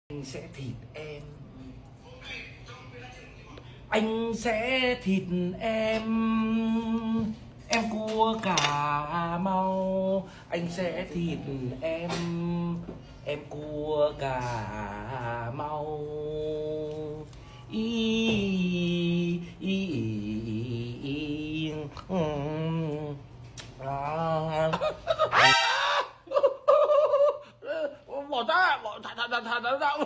Anh sẽ thịt em. Anh sẽ thịt em. Em cua Cà Mau. Anh sẽ thịt em. Em cua Cà Mau. Y y y. À. Bỏ ra, bỏ thả ra.